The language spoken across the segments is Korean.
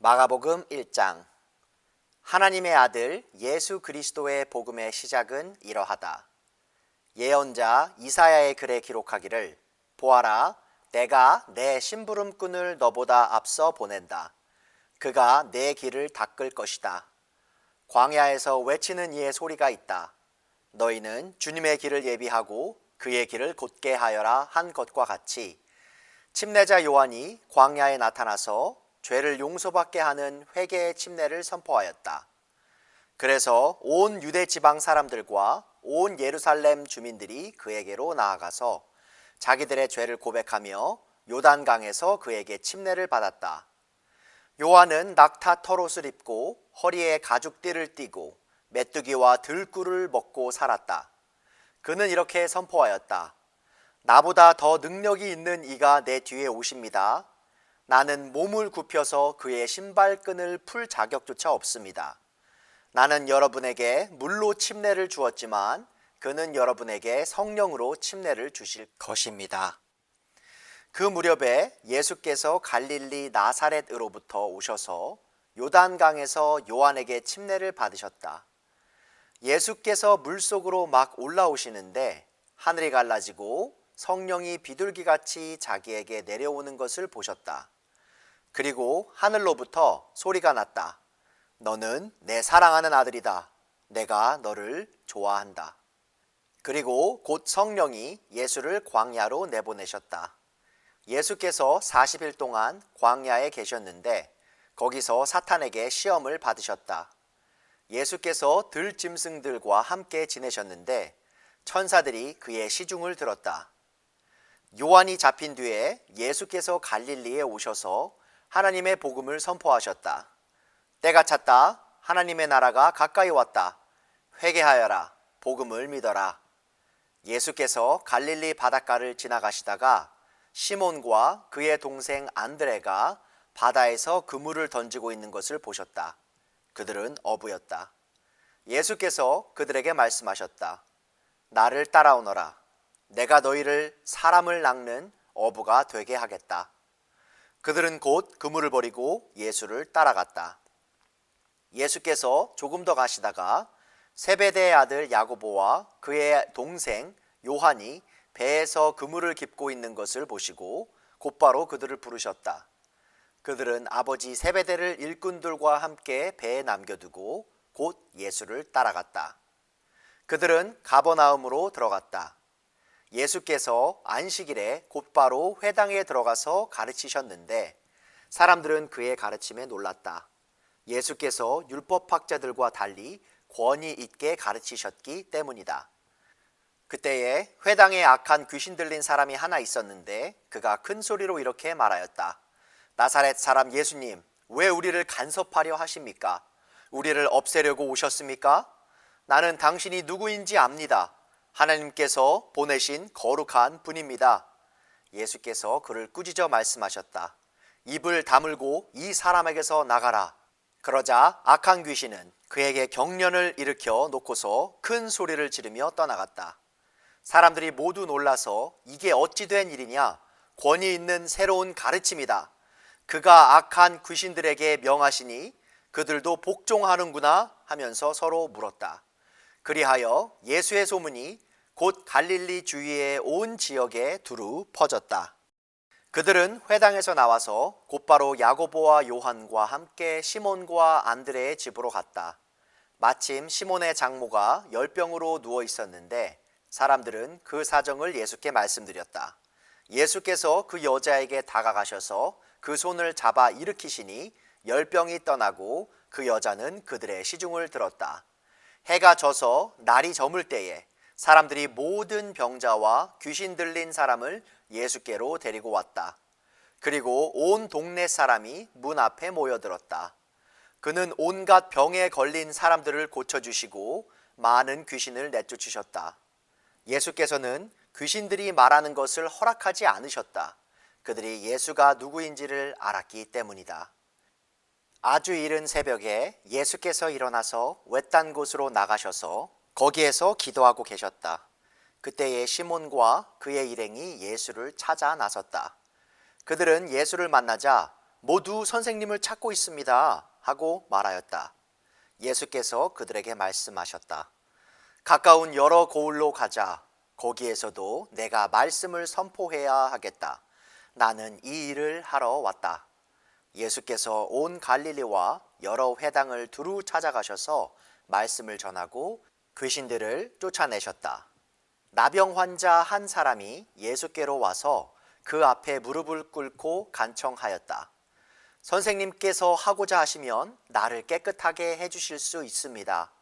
마가복음 1장. 하나님의 아들 예수 그리스도의 복음의 시작은 이러하다. 예언자 이사야의 글에 기록하기를 보아라, 내가 내 심부름꾼을 너보다 앞서 보낸다. 그가 내 길을 닦을 것이다. 광야에서 외치는 이의 소리가 있다. 너희는 주님의 길을 예비하고 그의 길을 곧게 하여라 한 것과 같이 침례자 요한이 광야에 나타나서 죄를 용서받게 하는 회개의 침례를 선포하였다. 그래서 온 유대 지방 사람들과 온 예루살렘 주민들이 그에게로 나아가서 자기들의 죄를 고백하며 요단강에서 그에게 침례를 받았다. 요한은 낙타 털옷을 입고 허리에 가죽띠를 띠고 메뚜기와 들꿀을 먹고 살았다. 그는 이렇게 선포하였다. 나보다 더 능력이 있는 이가 내 뒤에 오십니다. 나는 몸을 굽혀서 그의 신발끈을 풀 자격조차 없습니다. 나는 여러분에게 물로 침례를 주었지만 그는 여러분에게 성령으로 침례를 주실 것입니다. 그 무렵에 예수께서 갈릴리 나사렛으로부터 오셔서 요단강에서 요한에게 침례를 받으셨다. 예수께서 물속으로 막 올라오시는데 하늘이 갈라지고 성령이 비둘기같이 자기에게 내려오는 것을 보셨다. 그리고 하늘로부터 소리가 났다. 너는 내 사랑하는 아들이다. 내가 너를 좋아한다. 그리고 곧 성령이 예수를 광야로 내보내셨다. 예수께서 40일 동안 광야에 계셨는데 거기서 사탄에게 시험을 받으셨다. 예수께서 들짐승들과 함께 지내셨는데 천사들이 그의 시중을 들었다. 요한이 잡힌 뒤에 예수께서 갈릴리에 오셔서 하나님의 복음을 선포하셨다. 때가 찼다. 하나님의 나라가 가까이 왔다. 회개하여라. 복음을 믿어라. 예수께서 갈릴리 바닷가를 지나가시다가 시몬과 그의 동생 안드레가 바다에서 그물을 던지고 있는 것을 보셨다. 그들은 어부였다. 예수께서 그들에게 말씀하셨다. 나를 따라오너라. 내가 너희를 사람을 낚는 어부가 되게 하겠다. 그들은 곧 그물을 버리고 예수를 따라갔다. 예수께서 조금 더 가시다가 세베대의 아들 야고보와 그의 동생 요한이 배에서 그물을 깁고 있는 것을 보시고 곧바로 그들을 부르셨다. 그들은 아버지 세베대를 일꾼들과 함께 배에 남겨두고 곧 예수를 따라갔다. 그들은 가버나움으로 들어갔다. 예수께서 안식일에 곧바로 회당에 들어가서 가르치셨는데 사람들은 그의 가르침에 놀랐다. 예수께서 율법학자들과 달리 권위 있게 가르치셨기 때문이다. 그때에 회당에 악한 귀신 들린 사람이 하나 있었는데 그가 큰 소리로 이렇게 말하였다. 나사렛 사람 예수님, 왜 우리를 간섭하려 하십니까? 우리를 없애려고 오셨습니까? 나는 당신이 누구인지 압니다. 하나님께서 보내신 거룩한 분입니다. 예수께서 그를 꾸짖어 말씀하셨다. 입을 다물고 이 사람에게서 나가라. 그러자 악한 귀신은 그에게 경련을 일으켜 놓고서 큰 소리를 지르며 떠나갔다. 사람들이 모두 놀라서 이게 어찌 된 일이냐? 권위 있는 새로운 가르침이다. 그가 악한 귀신들에게 명하시니 그들도 복종하는구나 하면서 서로 물었다. 그리하여 예수의 소문이 곧 갈릴리 주위의 온 지역에 두루 퍼졌다. 그들은 회당에서 나와서 곧바로 야고보와 요한과 함께 시몬과 안드레의 집으로 갔다. 마침 시몬의 장모가 열병으로 누워 있었는데 사람들은 그 사정을 예수께 말씀드렸다. 예수께서 그 여자에게 다가가셔서 그 손을 잡아 일으키시니 열병이 떠나고 그 여자는 그들의 시중을 들었다. 해가 져서 날이 저물 때에 사람들이 모든 병자와 귀신 들린 사람을 예수께로 데리고 왔다. 그리고 온 동네 사람이 문 앞에 모여들었다. 그는 온갖 병에 걸린 사람들을 고쳐주시고 많은 귀신을 내쫓으셨다. 예수께서는 귀신들이 말하는 것을 허락하지 않으셨다. 그들이 예수가 누구인지를 알았기 때문이다. 아주 이른 새벽에 예수께서 일어나서 외딴 곳으로 나가셔서 거기에서 기도하고 계셨다. 그때에 시몬과 그의 일행이 예수를 찾아 나섰다. 그들은 예수를 만나자 모두 선생님을 찾고 있습니다. 하고 말하였다. 예수께서 그들에게 말씀하셨다. 가까운 여러 고을로 가자. 거기에서도 내가 말씀을 선포해야 하겠다. 나는 이 일을 하러 왔다. 예수께서 온 갈릴리와 여러 회당을 두루 찾아가셔서 말씀을 전하고 귀신들을 쫓아내셨다. 나병 환자 한 사람이 예수께로 와서 그 앞에 무릎을 꿇고 간청하였다. 선생님께서 하고자 하시면 나를 깨끗하게 해주실 수 있습니다.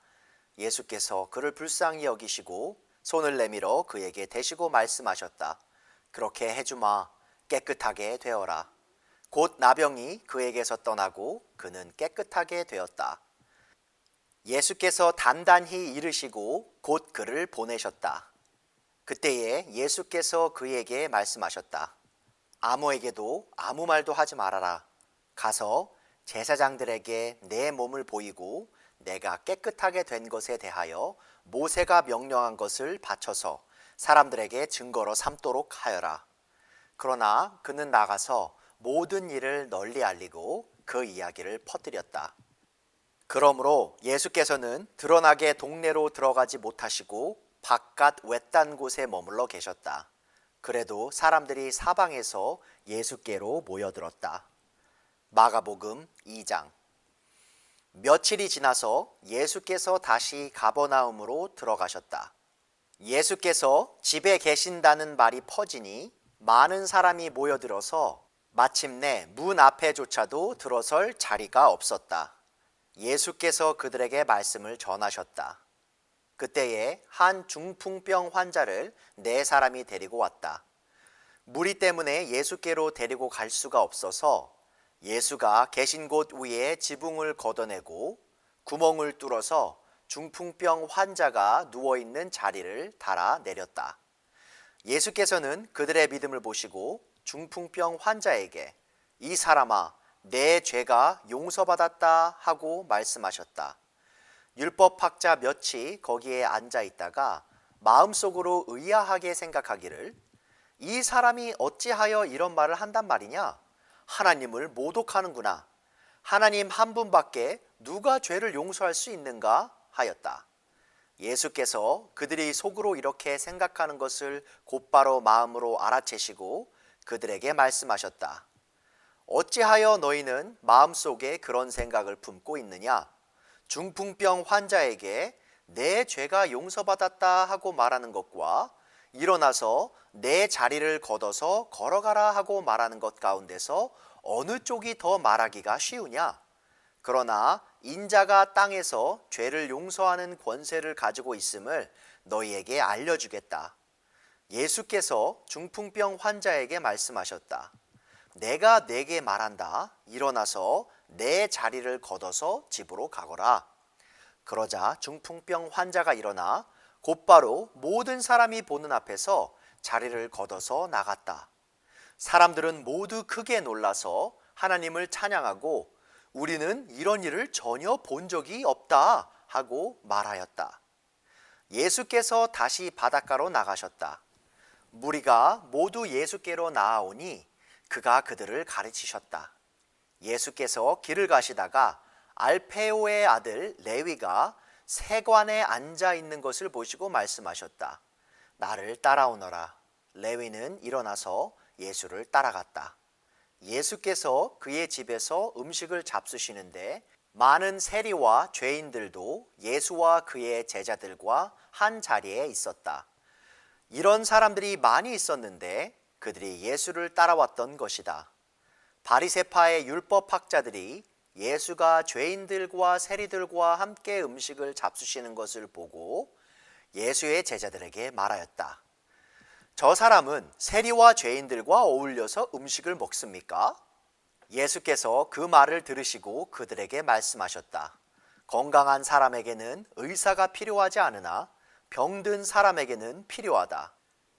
예수께서 그를 불쌍히 여기시고 손을 내밀어 그에게 대시고 말씀하셨다. 그렇게 해주마. 깨끗하게 되어라. 곧 나병이 그에게서 떠나고 그는 깨끗하게 되었다. 예수께서 단단히 이르시고 곧 그를 보내셨다. 그때에 예수께서 그에게 말씀하셨다. 아무에게도 아무 말도 하지 말아라. 가서 제사장들에게 내 몸을 보이고 내가 깨끗하게 된 것에 대하여 모세가 명령한 것을 바쳐서 사람들에게 증거로 삼도록 하여라. 그러나 그는 나가서 모든 일을 널리 알리고 그 이야기를 퍼뜨렸다. 그러므로 예수께서는 드러나게 동네로 들어가지 못하시고 바깥 외딴 곳에 머물러 계셨다. 그래도 사람들이 사방에서 예수께로 모여들었다. 마가복음 2장. 며칠이 지나서 예수께서 다시 가버나움으로 들어가셨다. 예수께서 집에 계신다는 말이 퍼지니 많은 사람이 모여들어서 마침내 문 앞에조차도 들어설 자리가 없었다. 예수께서 그들에게 말씀을 전하셨다. 그때에 한 중풍병 환자를 4사람이 데리고 왔다. 무리 때문에 예수께로 데리고 갈 수가 없어서 예수가 계신 곳 위에 지붕을 걷어내고 구멍을 뚫어서 중풍병 환자가 누워있는 자리를 달아 내렸다. 예수께서는 그들의 믿음을 보시고 중풍병 환자에게 이 사람아, 내 죄가 용서받았다 하고 말씀하셨다. 율법학자 몇이 거기에 앉아 있다가 마음속으로 의아하게 생각하기를 이 사람이 어찌하여 이런 말을 한단 말이냐? 하나님을 모독하는구나. 하나님 한 분밖에 누가 죄를 용서할 수 있는가? 하였다. 예수께서 그들이 속으로 이렇게 생각하는 것을 곧바로 마음으로 알아채시고 그들에게 말씀하셨다. 어찌하여 너희는 마음속에 그런 생각을 품고 있느냐? 중풍병 환자에게 내 죄가 용서받았다 하고 말하는 것과 일어나서 내 자리를 걷어서 걸어가라 하고 말하는 것 가운데서 어느 쪽이 더 말하기가 쉬우냐? 그러나 인자가 땅에서 죄를 용서하는 권세를 가지고 있음을 너희에게 알려주겠다. 예수께서 중풍병 환자에게 말씀하셨다. 내가 네게 말한다. 일어나서 내 자리를 걷어서 집으로 가거라. 그러자 중풍병 환자가 일어나 곧바로 모든 사람이 보는 앞에서 자리를 걷어서 나갔다. 사람들은 모두 크게 놀라서 하나님을 찬양하고 우리는 이런 일을 전혀 본 적이 없다 하고 말하였다. 예수께서 다시 바닷가로 나가셨다. 무리가 모두 예수께로 나아오니 그가 그들을 가르치셨다. 예수께서 길을 가시다가 알페오의 아들 레위가 세관에 앉아 있는 것을 보시고 말씀하셨다. 나를 따라오너라. 레위는 일어나서 예수를 따라갔다. 예수께서 그의 집에서 음식을 잡수시는데 많은 세리와 죄인들도 예수와 그의 제자들과 한 자리에 있었다. 이런 사람들이 많이 있었는데 그들이 예수를 따라왔던 것이다. 바리새파의 율법학자들이 예수가 죄인들과 세리들과 함께 음식을 잡수시는 것을 보고 예수의 제자들에게 말하였다. 저 사람은 세리와 죄인들과 어울려서 음식을 먹습니까? 예수께서 그 말을 들으시고 그들에게 말씀하셨다. 건강한 사람에게는 의사가 필요하지 않으나 병든 사람에게는 필요하다.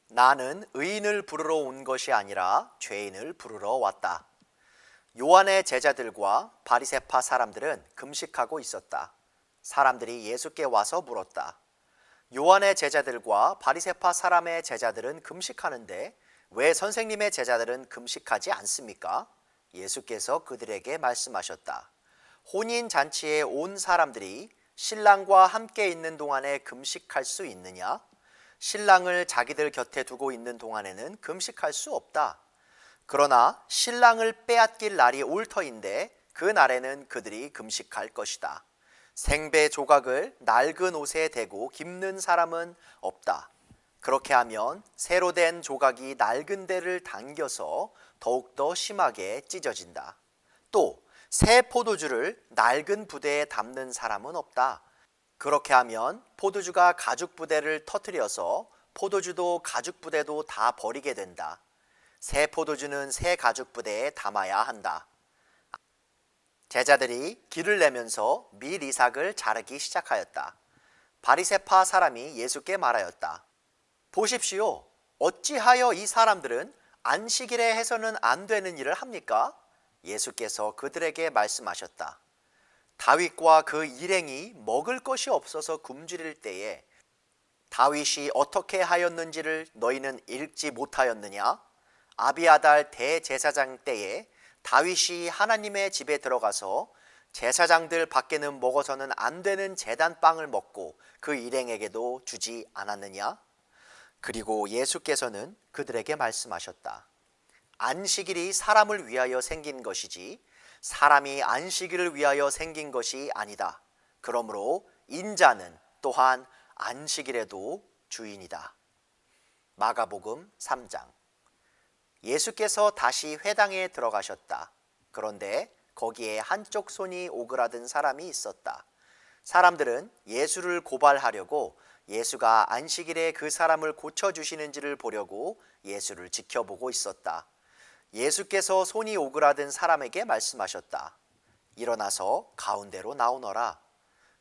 나는 의인을 부르러 온 것이 아니라 죄인을 부르러 왔다. 요한의 제자들과 바리새파 사람들은 금식하고 있었다. 사람들이 예수께 와서 물었다. 요한의 제자들과 바리새파 사람의 제자들은 금식하는데 왜 선생님의 제자들은 금식하지 않습니까? 예수께서 그들에게 말씀하셨다. 혼인 잔치에 온 사람들이 신랑과 함께 있는 동안에 금식할 수 있느냐? 신랑을 자기들 곁에 두고 있는 동안에는 금식할 수 없다. 그러나 신랑을 빼앗길 날이 올 터인데 그 날에는 그들이 금식할 것이다. 생배 조각을 낡은 옷에 대고 깁는 사람은 없다. 그렇게 하면 새로 된 조각이 낡은 데를 당겨서 더욱더 심하게 찢어진다. 또 새 포도주를 낡은 부대에 담는 사람은 없다. 그렇게 하면 포도주가 가죽 부대를 터뜨려서 포도주도 가죽 부대도 다 버리게 된다. 새 포도주는 새 가죽 부대에 담아야 한다. 제자들이 길을 내면서 밀 이삭을 자르기 시작하였다. 바리새파 사람이 예수께 말하였다. 보십시오. 어찌하여 이 사람들은 안식일에 해서는 안 되는 일을 합니까? 예수께서 그들에게 말씀하셨다. 다윗과 그 일행이 먹을 것이 없어서 굶주릴 때에 다윗이 어떻게 하였는지를 너희는 읽지 못하였느냐? 아비아달 대제사장 때에 다윗이 하나님의 집에 들어가서 제사장들 밖에는 먹어서는 안 되는 제단 빵을 먹고 그 일행에게도 주지 않았느냐? 그리고 예수께서는 그들에게 말씀하셨다. 안식일이 사람을 위하여 생긴 것이지 사람이 안식일을 위하여 생긴 것이 아니다. 그러므로 인자는 또한 안식일에도 주인이다. 마가복음 3장. 예수께서 다시 회당에 들어가셨다. 그런데 거기에 한쪽 손이 오그라든 사람이 있었다. 사람들은 예수를 고발하려고 예수가 안식일에 그 사람을 고쳐주시는지를 보려고 예수를 지켜보고 있었다. 예수께서 손이 오그라든 사람에게 말씀하셨다. 일어나서 가운데로 나오너라.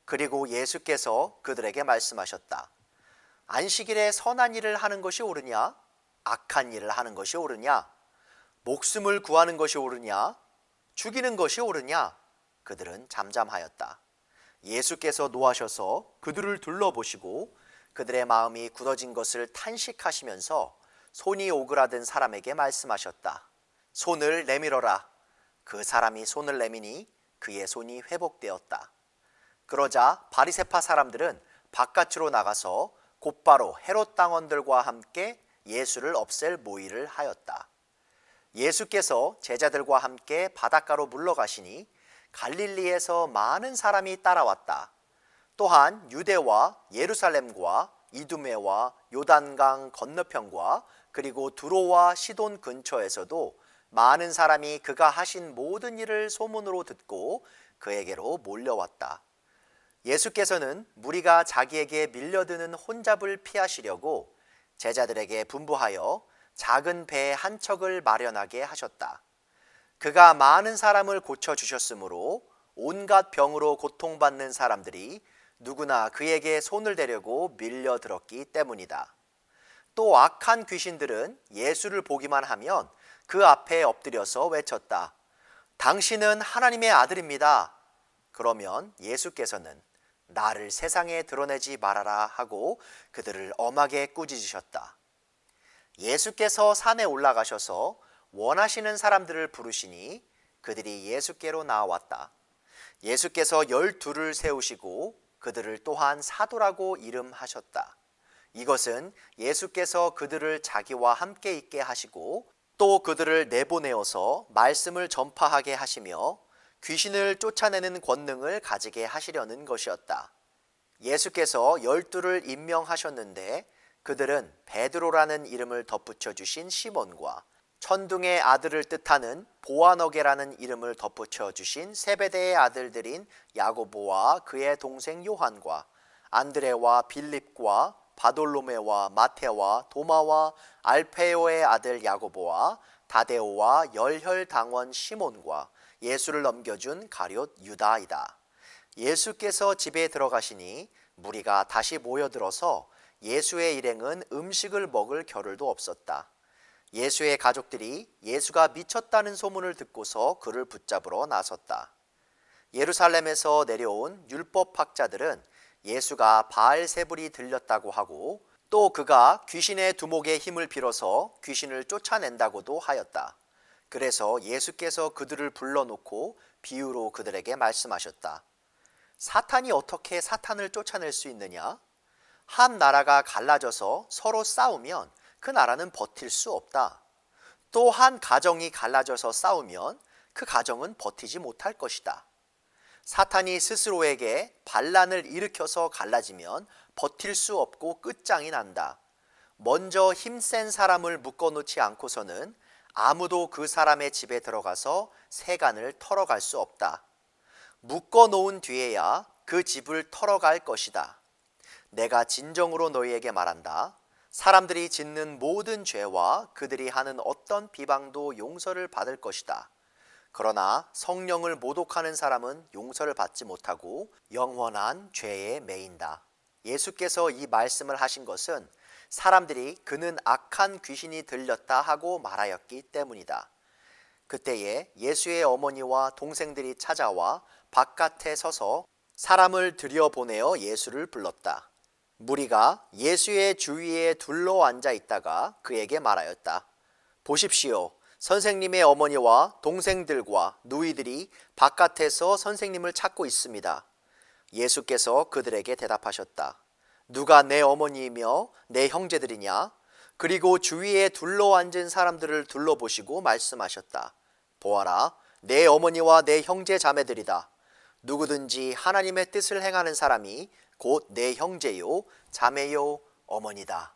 그리고 예수께서 그들에게 말씀하셨다. 안식일에 선한 일을 하는 것이 옳으냐? 악한 일을 하는 것이 옳으냐? 목숨을 구하는 것이 옳으냐? 죽이는 것이 옳으냐? 그들은 잠잠하였다. 예수께서 노하셔서 그들을 둘러보시고 그들의 마음이 굳어진 것을 탄식하시면서 손이 오그라든 사람에게 말씀하셨다. 손을 내밀어라. 그 사람이 손을 내미니 그의 손이 회복되었다. 그러자 바리새파 사람들은 바깥으로 나가서 곧바로 헤롯 당원들과 함께 예수를 없앨 모의를 하였다. 예수께서 제자들과 함께 바닷가로 물러가시니 갈릴리에서 많은 사람이 따라왔다. 또한 유대와 예루살렘과 이두메와 요단강 건너편과 그리고 두로와 시돈 근처에서도 많은 사람이 그가 하신 모든 일을 소문으로 듣고 그에게로 몰려왔다. 예수께서는 무리가 자기에게 밀려드는 혼잡을 피하시려고 제자들에게 분부하여 작은 배 한 척을 마련하게 하셨다. 그가 많은 사람을 고쳐주셨으므로 온갖 병으로 고통받는 사람들이 누구나 그에게 손을 대려고 밀려들었기 때문이다. 또 악한 귀신들은 예수를 보기만 하면 그 앞에 엎드려서 외쳤다. 당신은 하나님의 아들입니다. 그러면 예수께서는 나를 세상에 드러내지 말아라 하고 그들을 엄하게 꾸짖으셨다. 예수께서 산에 올라가셔서 원하시는 사람들을 부르시니 그들이 예수께로 나왔다. 예수께서 12를 세우시고 그들을 또한 사도라고 이름하셨다. 이것은 예수께서 그들을 자기와 함께 있게 하시고 또 그들을 내보내어서 말씀을 전파하게 하시며 귀신을 쫓아내는 권능을 가지게 하시려는 것이었다. 예수께서 12를 임명하셨는데 그들은 베드로라는 이름을 덧붙여 주신 시몬과 천둥의 아들을 뜻하는 보아너게라는 이름을 덧붙여 주신 세베대의 아들들인 야고보와 그의 동생 요한과 안드레와 빌립과 바돌로메와 마테와 도마와 알페오의 아들 야고보와 다데오와 열혈당원 시몬과 예수를 넘겨준 가룟 유다이다. 예수께서 집에 들어가시니 무리가 다시 모여들어서 예수의 일행은 음식을 먹을 겨를도 없었다. 예수의 가족들이 예수가 미쳤다는 소문을 듣고서 그를 붙잡으러 나섰다. 예루살렘에서 내려온 율법학자들은 예수가 바알세불이 들렸다고 하고 또 그가 귀신의 두목의 힘을 빌어서 귀신을 쫓아낸다고도 하였다. 그래서 예수께서 그들을 불러놓고 비유로 그들에게 말씀하셨다. 사탄이 어떻게 사탄을 쫓아낼 수 있느냐? 한 나라가 갈라져서 서로 싸우면 그 나라는 버틸 수 없다. 또 한 가정이 갈라져서 싸우면 그 가정은 버티지 못할 것이다. 사탄이 스스로에게 반란을 일으켜서 갈라지면 버틸 수 없고 끝장이 난다. 먼저 힘센 사람을 묶어놓지 않고서는 아무도 그 사람의 집에 들어가서 세간을 털어갈 수 없다. 묶어놓은 뒤에야 그 집을 털어갈 것이다. 내가 진정으로 너희에게 말한다. 사람들이 짓는 모든 죄와 그들이 하는 어떤 비방도 용서를 받을 것이다. 그러나 성령을 모독하는 사람은 용서를 받지 못하고 영원한 죄에 매인다. 예수께서 이 말씀을 하신 것은 사람들이 그는 악한 귀신이 들렸다 하고 말하였기 때문이다. 그때에 예수의 어머니와 동생들이 찾아와 바깥에 서서 사람을 들여보내어 예수를 불렀다. 무리가 예수의 주위에 둘러 앉아 있다가 그에게 말하였다. 보십시오. 선생님의 어머니와 동생들과 누이들이 바깥에서 선생님을 찾고 있습니다. 예수께서 그들에게 대답하셨다. 누가 내 어머니이며 내 형제들이냐? 그리고 주위에 둘러앉은 사람들을 둘러보시고 말씀하셨다. 보아라, 내 어머니와 내 형제 자매들이다. 누구든지 하나님의 뜻을 행하는 사람이 곧 내 형제요, 자매요, 어머니다.